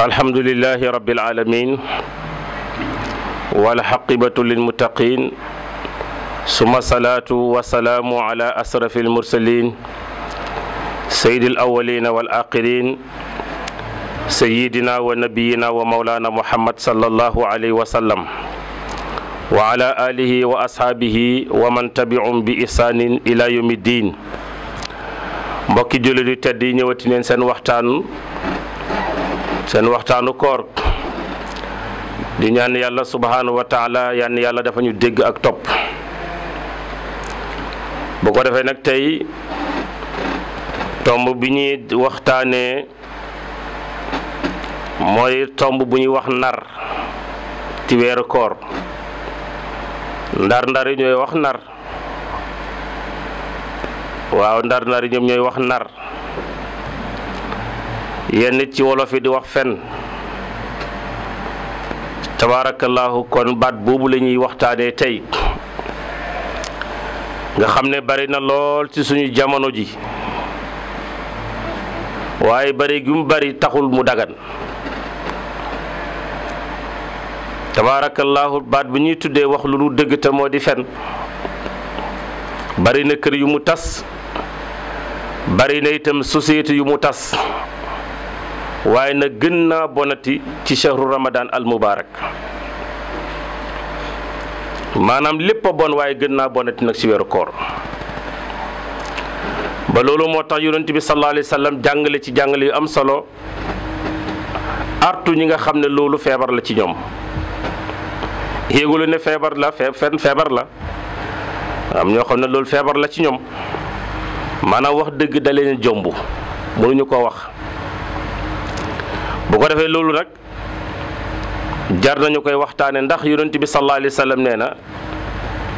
alhamdulillahi rabbil alamin wal aqibatu lil muttaqin summa salatu wa salamu ala asrafil mursalin sayyidil awwalin wal akhirin sayyidina wa nabiyyina wa mawlana muhammad sallallahu alayhi wa sallam wa ala alihi wa ashabihi wa man tabi'um bi ihsanin ila yawmiddin. mbokki jullit yu tedd yi ñëwati neen seen waxtaanu koor di ñaan yàlla subhanahu wa taala yaan yàlla dafa ñu dégg ak topp. bu ko defee nag tey tomb bi ñuy waxtaanee mooy tomb bu ñuy wax nar ci weeru koor. ndar yi ñooy wax nar, waaw ndar yi ñoom ñooy wax nar, yenn nit ci wolof yi di wax fen. tabaarakallaahu kon baat boobu la ñuy waxtaanee tey nga xam ne bari na lool ci suñu jamono ji, waaye bari gi mu bari taxul mu dagan. tabaarakallaahu baat bi ñuy tuddee wax lu dul dëgg te moo di fen bari na kër yu mu tas, bari na itam société yu mu tas, waaye na gën naa bonati ci shahru ramadan al mubarak. maanaam lépp a bon waaye gën naa bonati nag ci weeru koor. ba loolu moo tax yonent bi sallallahu alayhi wa sallam jàngale ci jàngale yu am solo artu ñi nga xam ne loolu feebar la ci ñoom. yéegulu ne feebar la fen feebar la, am ñoo xam ne loolu feebar la ci ñoom, maanaam wax dëgg da leen jomb mënuñu ko wax. bu ko defee loolu nag jar nañu koy waxtaane ndax yonent bi sallallahu alayhi wa sallam nee na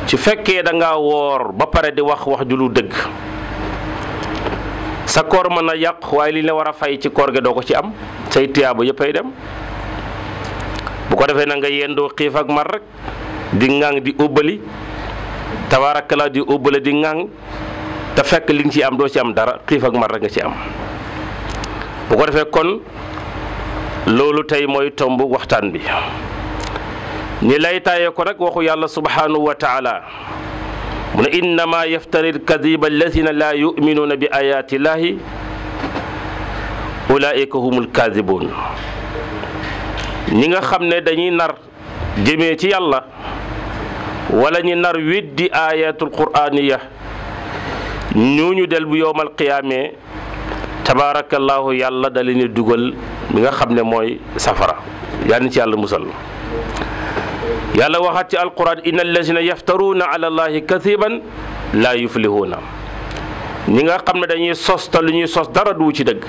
ci fekkee da ngaa woor ba pare di wax ju lu dëgg sa koor mën a yàq, waaye li la war a fay ci koor gi doo ko ci am, say tiyaaba yëpp ay dem. bu ko defee na nga yendoo xiif ak mar rek di ŋàng di ubbali, tabaarakallaa di ubbali di ŋàng te fekk li nga ci am doo ci am dara, xiif ak mar rek nga ci am. bu ko defee kon loolu tey mooy tomb waxtaan bi. ñi lay taayee ko nag waxu yàlla subhanahu wa taala mu ne innama yaftari alkadiba alladina laa yuminuuna bi ayati llahi ulaika humul kadibun. ñi nga xam ne dañuy nar jëmee ci yàlla wala ñi nar weddi ayatul qur'aniya ñooñu del bu yowmal qiyaame tabaarakallaahu yàlla da leen dugal mi nga xam ne mooy safara. yal na ci yàlla musal. yàlla waxaat ci alquran inna allazina yaftaruuna ala allahi kadiban laa yuflihuuna. ñi nga xam ne dañuy sos te lu ñuy sos dara du ci dëgg,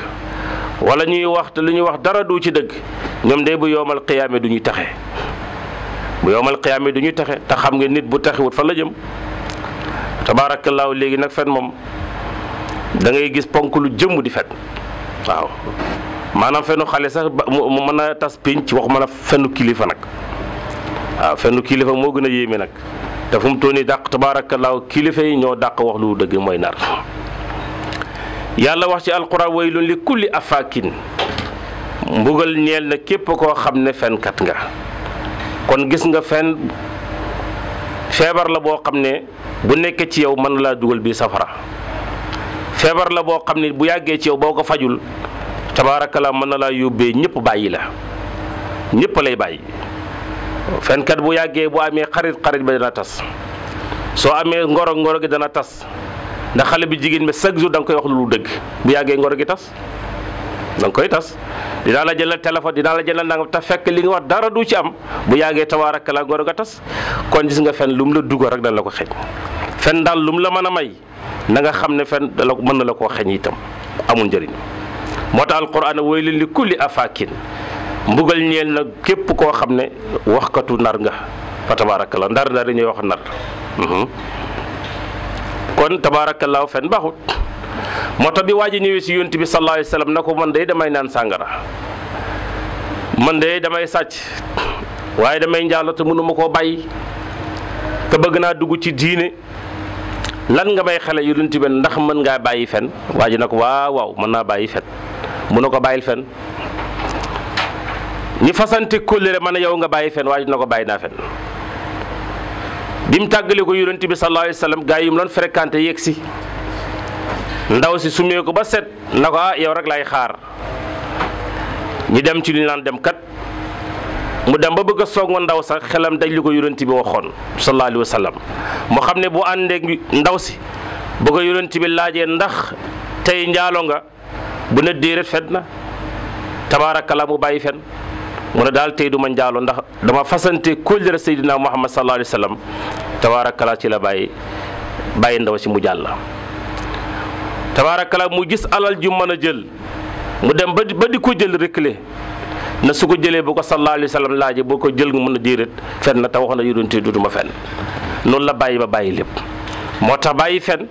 wala ñuy wax te lu ñuy wax dara du ci dëgg, ñoom de bu yowmal qiyaame du ñuy taxe. bu yowmal qiyaame du ñuy taxe te xam nga nit bu taxewut fan la jëm. tabaarakallaahu léegi nag fen moom da ngay gis ponk lu jëmm di fen. waaw maanaam fenu xale sax mu mën a tas pénc, wax mën a fenu kilifa nag. waaw fenu kilifa moo gën a yéeme nag te fu mu toll nii dàq tabaarakallaahu kilifa yi ñoo dàq wax lu dëgg mooy nar. yàlla wax ci alquran waylun li kulli afaakin, mbugal ñeel na képp koo xam ne fenkat nga. kon gis nga fen feebar la boo xam ne bu nekkee ci yow mën na laa dugal bii safara. feebar la boo xam ne bu yàggee ci yow boo ko fajul tabaarakallaa mën na laa yóbbee ñëpp bàyyi la, ñëpp lay bàyyi. fenkat bu yàggee bu amee xarit ba dana tas, soo amee ngoro gi dana tas, ndax xale bi jigéen bi chaque jour da nga koy wax lu dëgg, bu yàggee ngoro gi tas, da nga koy tas. dinaa la jëlal téléphone, dinaa la jëlal nangam te fekk li nga wax dara du ci am, bu yàggee tabaarakallaa ngoro ga tas. kon gis nga fen lu mu la dugg rek dana la ko xeeñ. fen daal lu mu la mën a may na nga xam ne fen da la mën na la koo xeeñ itam, amul njëriñ. moo tax alquran waylun li kulli afaakin, mbugal ñeel na képp koo xam ne waxkatu nar nga fa tabaarakallaa. ndar yi ñuy wax nar. kon tabaarakallaa fen baaxut. moo tax bi waa ji ñëwee si yonent bi sallallahu alayhi wa sallam na ko man de damay naan sàngara, man de damay sàcc, waaye damay njaalo te mënuma koo bàyyi te bëgg naa dugg ci diine, lan nga may xale yonent bi ndax mën ngaa bàyyi fen? waa ji na ko waaw mën naa bàyyi fen. mu ne ko bàyyil fen. ñi fasante kóllëre man yow nga bàyyi fen waaye dina ko bàyyi naa fen bi mu tàggale ko yonent bi sallallahu alayhi wa sallam gaa yi mu doon fréquenté yegg si ndaw si sumee ko ba set na ko yow rek lay xaar ñu dem ci li ñu naan dem kat mu dem ba bëgg a songu ndaw sax xelam daj li ko yonent bi waxoon sallallahu alayhi wa sallam mu xam ne bu àndeek ndaw si bu ko yonent bi laajee ndax tey njaalo nga bu ne déedéet fen na tabaarakalla mu bàyyi fen mu ne daal tey du ma njaalo ndax dama fasante kóllëre Seydina Muhammad sallallahu alayhi wa sallam tabaarakalla ci la bàyyi ndaw si mu jàll. tabaarakalla mu gis alal ju mën a jël mu dem ba di ko jël reculé na su ko jëlee bu ko sallallahu alayhi wa sallam laajee boo ko jël nga mën a déedéet fen na te wax na yonent bi dutuma fen noonu la bàyyi ba bàyyi lépp moo tax bàyyi fen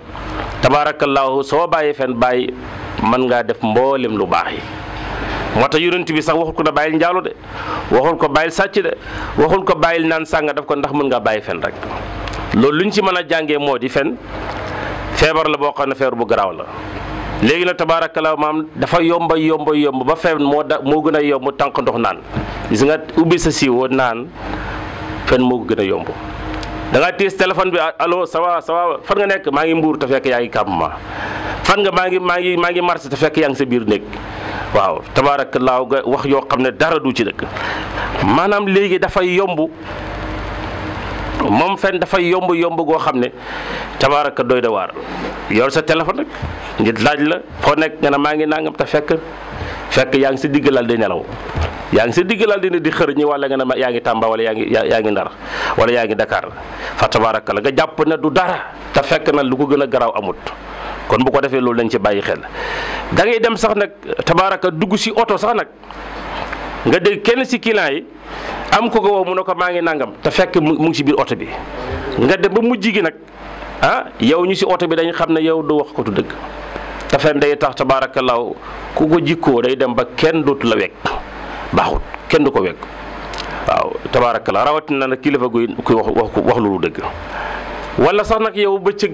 tabaarakallaahu soo bàyyi fen bàyyi mën ngaa def mboolem lu baax yi moo tax yonent bi sax waxul ko na bàyyil njaalo de waxul ko bàyyil sàcc de waxul ko bàyyil naan sànga daf ko ndax mën ngaa bàyyi fen rek loolu lu ñu ci mën a jàngee moo di fen feebar la boo xam ne feebar bu garaaw la léegi nag tabaarakallaahu maam dafa yomb ba fen moo gën a yomb tànk ndox naan gis nga ubbi sa siiwoo naan fen moo ko gën a yomb da ngaa tiis téléphone bi allo ça va fan nga nekk maa ngi mbuur te fekk yaa ngi campement fan nga maa ngi marché te fekk yaa ngi sa biir néeg waaw tabaarakallaahu nga wax yoo xam ne dara du ci dëkk maanaam léegi dafay yomb moom fen dafay yomb goo xam ne tabaaraka doy da waar yor sa téléphone rek ngir laaj la foo nekk nga ne maa ngi nangam te fekk yaa ngi sa diggalal di nelaw yaa ngi sa diggalal di xër ñi wala nga ne yaa ngi Tamba wala yaa ngi Ndar wala yaa ngi Dakar fa tabaaraka la nga jàpp ne du dara te fekk na lu ko gën a garaaw amut kon bu ko defee loolu lañ ci bàyyi xel da ngay dem sax nag tabaaraka dugg si oto sax nag nga dégg kenn si client yi am ko woo mu ne ko maa ngi nangam te fekk mu ngi si biir oto bi nga dem ba mujj gi nag yow ñu si oto bi dañu xam ne yow du wax ko tu dëgg te fen day tax tabaarakallaahu ku ko jikkoo day dem ba kenn dootu la wekk baaxut kenn du ko wekk waaw tabaarakallaahu rawatina nag kilifa guy kuy wax lu dëgg wala sax nag yow bëccëg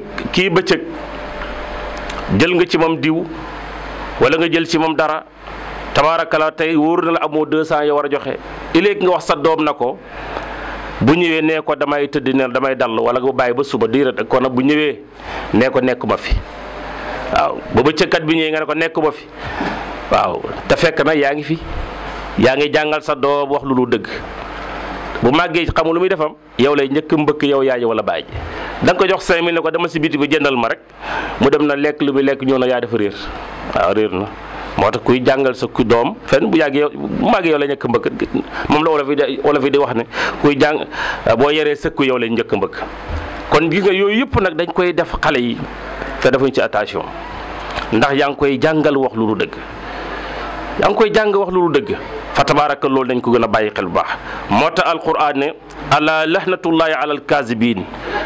jël nga ci moom diw wala nga jël ci moom dara tabaarakallaahu tey wóor na la amoo 200 yow war a joxe iléegi nga wax sa doom na ko bu ñëwee nee ko damay tëdd ne damay dall wala nga bàyyi ba suba diirat ak kon nag bu ñëwee nee ko nekkuma fi waaw ba bëccëgkat bi ñëwee nga ne ko nekkuma fi waaw te fekk na yaa ngi fi yaa ngi jàngal sa doom wax lu dëgg bu màggee xamul lu muy defam yow lay njëkk mbëkk yow yaay wala baay da nga ko jox 5000 ne ko dama si biti bi jëndal ma rek mu dem na lekk lu muy lekk ñëw na yaa dafa réer waaw réer na moo tax kuy jàngal sa ku doom fenn bu yàggee yow bu màggee yow la njëkk mbëkk moom la wolof yi di wax ne kuy jàng boo yaree sëkku yow lay njëkk mbëkk kon gis nga yooyu yëpp nag dañ koy def xale yi te defuñ ci attention ndax yaa ngi koy jàngal wax lu dëgg yaa ngi koy jàng wax lu dëgg fa tabaaraka loolu dañ ko gën a bàyyi xel bu baax moo tax alquran ne ala lahnatullahi ala alkaasibiin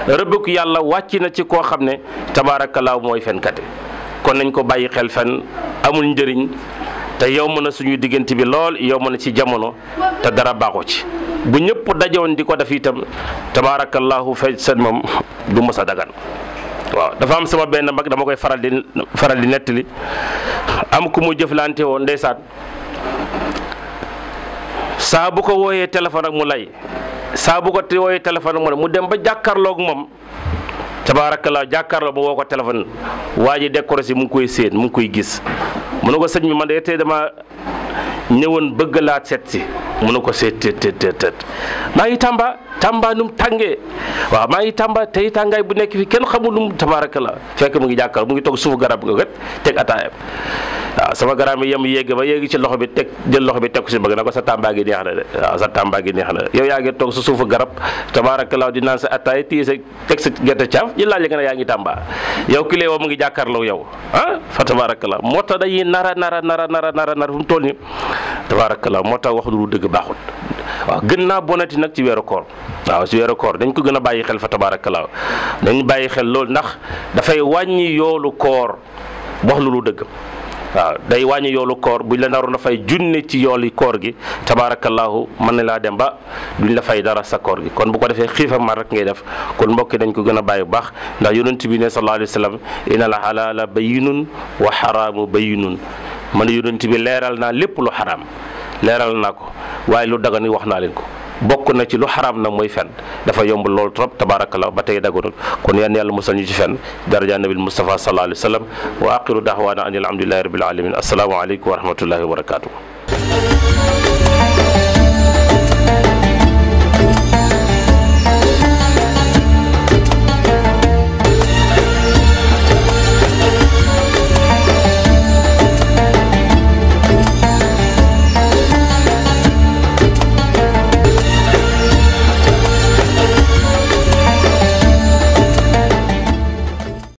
rëbbëku yàlla wàcc na ci koo xam ne tabaarakallaahu mooy fenkat kon nañ ko bàyyi xel fen amul njëriñ te yow mën a suñuy diggante bi lool yow mën a ci jamono te dara baaxu ci bu ñëpp dajoon di ko def itam tabaarakallaahu fay seen moom du mës a dagan waaw dafa am sama benn mag dama koy faral di nettali am ku mu jëflante woon ndeysaan saa bu ko wooyee téléphone ak mu lay saa bu ko wooyee téléphone ak mu dem ba jàkkaarloog moom tabaarakallaa jàkkaarloo ba woo ko téléphone waa ji décoré si mu ngi koy séen mu ngi koy gis mu ne ko sëñ bi man de tey dama ñëwoon bëgg laa seet si mu ne ko seet tët maa ngi Tamba nu mu tàngee waaw maa ngi Tamba tey tàngaay bu nekk fi kenn xamul nu mu tabaarakallaa fekk mu ngi jàkkaar mu ngi toog suufu garab ga teg ataayam waaw sama garab yi yegg ba yegg ci loxo bi jël loxo bi teg ko si bëgg na ko sa Tamba gi neex na de waaw sa Tamba gi neex na de yow yaa ngi toog sa suufu garab tabaarakallaa di naan sa ataay téye sa teg sa gerte caaf ñu laaj nga ne yaa ngi Tamba yow ki woo mu ngi jàkkaarloo yow fa tabaarakallaa moo tax dañuy nara fu mu toll nii tabaarakallaa moo tax wax lu dëgg baaxut waaw gën naa bonati nag ci weeru koor waaw ci weeru koor dañ ko gën a bàyyi xel fa tabaarakallaa dañ bàyyi xel loolu ndax dafay wàññi yoolu koor wax lu dëgg waaw day wàññi yoolu koor buñ la naroon a fay junne ci yooli koor gi tabaarakallaahu mën na laa dem ba duñ la fay dara sa koor gi kon bu ko defee xiifa mar rek ngay def kon mbokki dañ ko gën a bàyyi bu baax ndax yonent bi ne sallallahu alayhi wa sallam inna al halaala bayyinun wa xaraamu bayyinun man yonent bi leeral naa lépp lu xaraam leeral naa ko waaye lu dagan ni wax naa leen ko. bokk na ci lu xaraam na mooy fen dafa yomb loolu trop tabaarakallah ba tey daganul kon yan yàlla musal ñu ci fen daraja nabil Mustafa sallallahu alayhi wa sallam wa aqiru da'wana anil hamdulillahi rabbil alamin assalaamu aleykum wa rahmatullahi wa barakatuh